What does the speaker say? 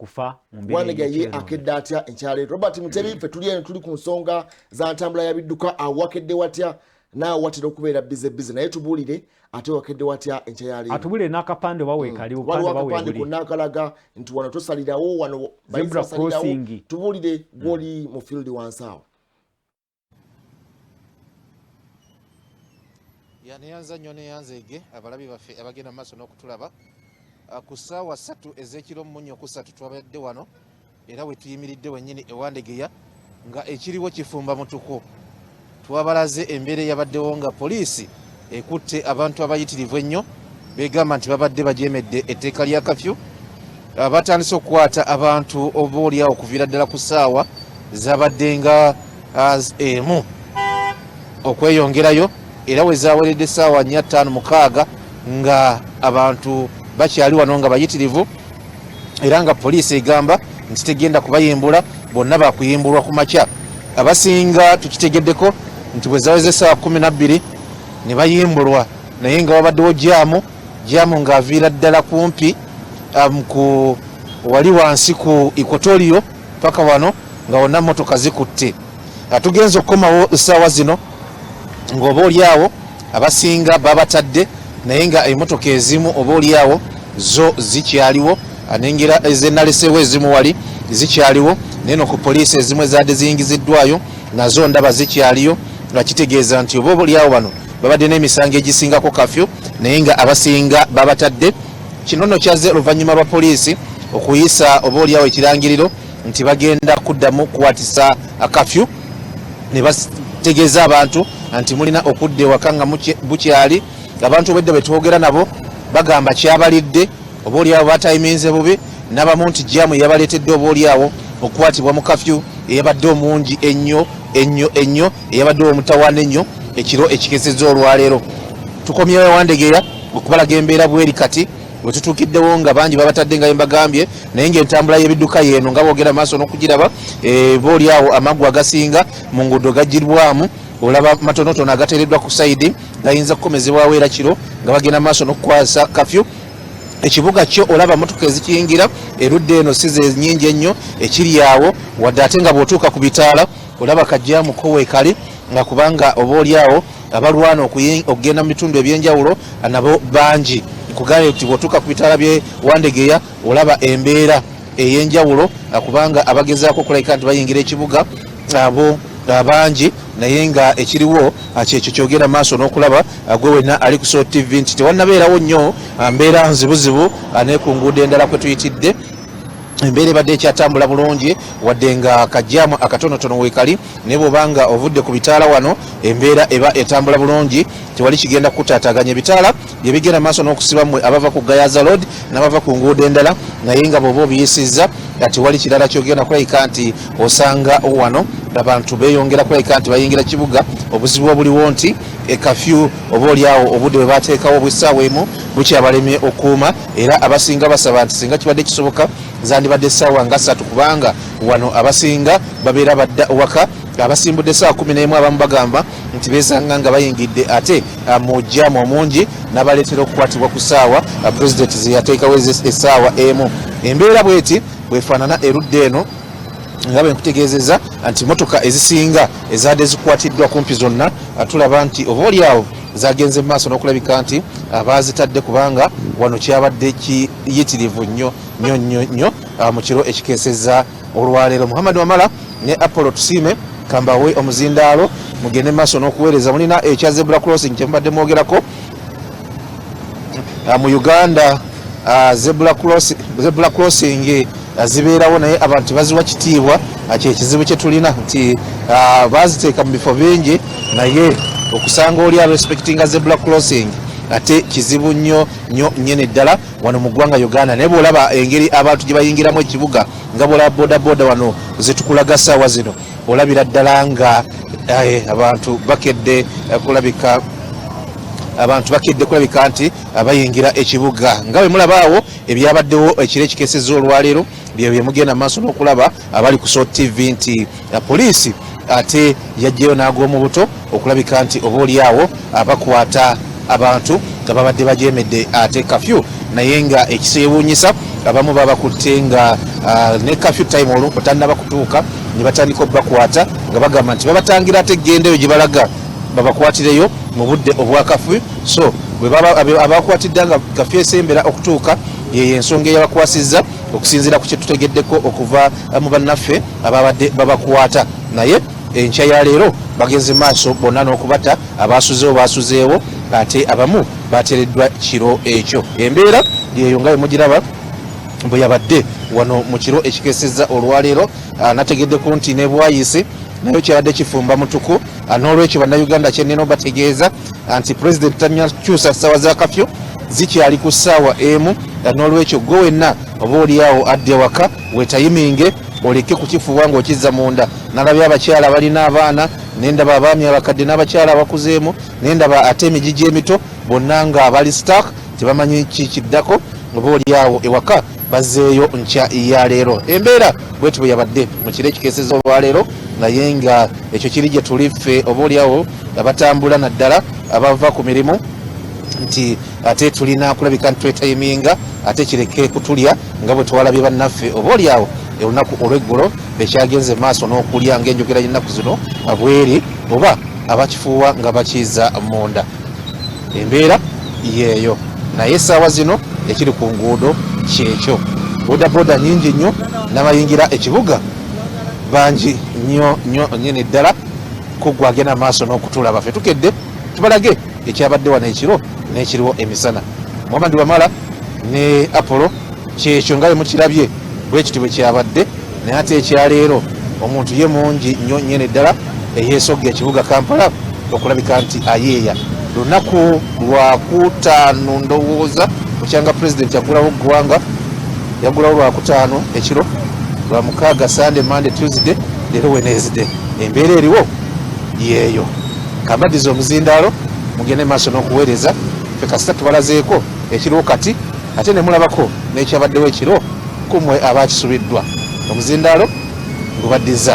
okufa Wandegeya akedde atya enkyale Robert Mutebi fe tuli ku nsonga za ntambula ya bidduka awakedde watya na watira okubeera bize naye tubulire ate wakedde watya enkyale atubule nakapande wawe kali upande wawe buli kunakalaga nti wano tosalirawo wano zebra crossing tubulire goli mu field wansawa yanyanza nyone yanzege abalabi baffe abagenda maso n'okutulaba ku ssaawa 3 ez'ekiro Omunnyo Ku 3 twabadde wano era we tuyimiridde wennyini Wandegeya nga ekiriwo kifumba mutuku twabalaze embeera yabaddewo nga poliisi ekutte abantu abayitirivu ennyo begamba nti babadde bajeemedde etteeka lya kafyu batandise okukwata abantu oboolyawo okuviira ddala ku ssaawa zabadde nga emu okweyongerayo era we zaaweredde essaawa 4:56 nga abantu bakyali wano nga bayitirivu era nga poliisi egamba nti tegenda kubayimbula bonna bakuyimbulwa ku makya abasinga tukitegeddeko nti bwe zaweze essaawa 12 ne bayimbulwa naye nga wabaddewo jaamu ng'aviira ddala kumpi ku wali wansi ku Equatorio paka wano nga wonna motoka zikutte tugenza okukomawo essaawa zino ng'oba oliawo abasinga babatadde naye nga emotoka ezimu oba oliawo zo zikyaliwo anengera ezenalesewo ezimu wali zikyaliwo naye no ku poliisi ezimu ezadde ziyingiziddwayo nazo ndaba zikyaliyo nga kitegeeza nti oba oliawo bano babadde n'emisango egisingako kafyu naye nga abasinga babatadde kino nno kyaze oluvannyuma lwa poliisi okuyisa oba oliawo ekirangiriro nti bagenda kuddamu kukwatisa kafyu ne bategeeza abantu nti mulina okudda ewaka nga bukyali abantu obwedda bwe twogera nabo bagamba kyabalidde oba oliawo batayiminze bubi n'abamu nti jaamu yabaleetedde oba oliawo okukwatibwa mu kafyu eyabadde omungi ennyo eyabadde omutawaana ennyo ekiro ekikesezza olwaleero tukomyewo Wandegeya okubalaga embeera bweri kati bwe tutuukiddewo nga bangi babatadde nga mbagambye naye ng'entambula y'ebidduka yeeno nga boogera maaso n'okugiraba booliawo amaggwa agasinga mu nguudo gagirwamu olaba matonotono agateereddwa ku sayidi gayinza kukomezebwawo era kiro nga bagenda maaso n'okukwasa kafyu ekibuga kyo olaba motoka ezikiyingira erudde eno si ze nnyingi ennyo ekiri awo wadde ate nga bw'otuuka ku bitaala olaba kajjaamuko weekali nga kubanga oba oliawo abalwana okugenda mu bitundu ebyenjawulo nabo bangi kugaye nti bw'otuuka ku bitaala by'e Wandegeya olaba embeera ey'enjawulo kubanga abagezaako okulabika nti bayingira ekibuga abo bangi naye nga ekiriwo kyekyo kyogera maaso n'okulaba gwe wenna ali ku Soul TV nti tewannabeerawo nnyo mbeera nzibuzibu naye ku nguudo endala kwe tuyitidde embeera ebadde ekyatambula bulungi wadde nga kajjaamu akatonotono weekali naye bw'obanga ovudde ku bitaala wano embeera eba etambula bulungi tewali kigenda kutaataaganya ebitaala bye bigenda maaso n'okusibamu abava ku Gayaza Road n'abava ku nguudo endala naye nga bw'oba obiyisizza tewali kirala kyogenda kulabika nti osanga wano abantu beeyongera kulabika nti bayingira kibuga obuzibu obuliwo nti ekafyu oba oliawo obudde bwe bateekawo bw'essaawa emu bukyabalemye okuuma era abasinga basaba nti singa kibadde kisoboka zandibadde essaawa nga 3 kubanga wano abasinga babeera badda waka abasimbudde essaawa 11 abamu bagamba nti beesanga nga bayingidde ate mu jjaamu omungi n'abaleetera okukwatibwa ku ssaawa pulezidenti ze yateekawo essaawa emu embeera bweti bwefaanana erudde eno nga bwe nkutegeezezza nti motoka ezisinga ezadde zikwatiddwa kumpi zonna tulaba nti oba oliawo zagenze mu maaso n'okulabika nti abazitadde kubanga wano kyabadde kiyitirivu nnyo mu kiro ekikeesezza olwaleero. Muhammad Wamala ne Apollo tusiime kambawe omuzindaalo mugende mu maaso n'okuweereza mulina ekya zebra crossing kye mubadde mwogerako mu Uganda. Zebra crossing zibeerawo naye abantu baziwa kitiibwa kyekizibu kye tulina nti baziteeka mu bifo bingi naye okusanga oli respectinga zebra crossing ate kizibu nnyo nnyene ddala wano mu ggwanga Uganda naye bw'olaba engeri abantu gye bayingiramu ekibuga nga bw'olaba bodaboda wano zetukulaga ssaawa zino olabira ddala nga abantu bakedde kulabika nti abayingira ekibuga nga bwe mulabaawo ebyabaddewo ekiro ekikeesezza olwaleero bye mugenda maaso n'okulaba abali ku Soul TV nti poliisi ate yajjayo n'ag'omu buto okulabika nti oba oliawo abakwata abantu nga babadde bajeemedde ate kafyu naye nga ekiseewuunyisa abamu babakutte nga ne curfew time olwo tannaba kutuuka ne batandika okubakwata nga bagamba nti babatangira ate gendeyo gye balaga babakwatireyo mu budde obwa curfew. So abakwatidde nga curfew esembera okutuuka yeyo ensonga eyabakwasizza okusinziira ku kyetutegeddeko okuva mu bannaffe ababadde babakwata. Naye enkya ya leero bagenze maaso bonna n'okubata abasuzeewo ate abamu bateereddwa kiro ekyo. Embeera yeyo nga mugiraba bwe yabadde wano mu kiro ekikeesezza olwaleero. Nategeddeko nti ne bwayise nayo kyabadde kifumba mutuku. N'olwekyo bannayuganda kyenina bategeeza nti pulezidenti tanyakyusa ssaawa za kafyo zikyali ku ssaawa emu. N'olwekyo gwe wenna oba oliawo adde waka weetayiminge oleke kukifuuwa ng'okizza munda. Nalabye abakyala balina abaana, nendaba abaami abakadde n'abakyala abakuzeemu, nendaba ate emigigi emito bonna nga abali stark tebamanyi kikiddako oba oliawo ewaka bazzeeyo nkya ya leero. Embeera bwetu bwe yabadde mu kiro ekikeeseza olwaleero, naye nga ekyo kiri gye tuli ffe oba oliawo abatambula naddala abava ku mirimu nti ate tulina kulabika ntwetayiminga ate kireke kutulya nga bwe twalabye bannaffe oba oliawo olunaku olw'eggulo bekyagenze maaso n'okulya ng'enjogera y'ennaku zino abweri oba abakifuuwa nga bakiza munda. Embeera yeeyo, naye essaawa zino ekiri ku nguudo kyekyo. Bodaboda nyingi nnyo n'abayingira ekibuga bangi nnyo nnyini ddala kuggwa agenda maaso n'okutulaba. Ffe tukedde tubalage ekyabadde wano ekiro n'ekiriwo emisana. Muhammad Wamala ne Apollo kyekyo nga mukirabye bwe kiti bwe kyabadde. Naye ate ekyaleero omuntu ye mungi nnyo nnyini ddala eyeesogga ekibuga Kampala okulabika nti ayeeya. Lunaku lwakutaano ndowooza kukyanga pulezidenti yagulawo ggwanga, yagulawo lwakutaano ekiro, lwamukaaga Sunday, Monday, Tuesday, leero Wednesday. Embeera eriwo yeeyo. Kambadiza omuzindaalo mugende maaso n'okuweereza. Ffe kasita tubalazeeko ekiriwo kati ate ne mulabako n'ekyabaddewo ekiro kumwe abaakisubiddwa. Omuzindaalo gubaddiza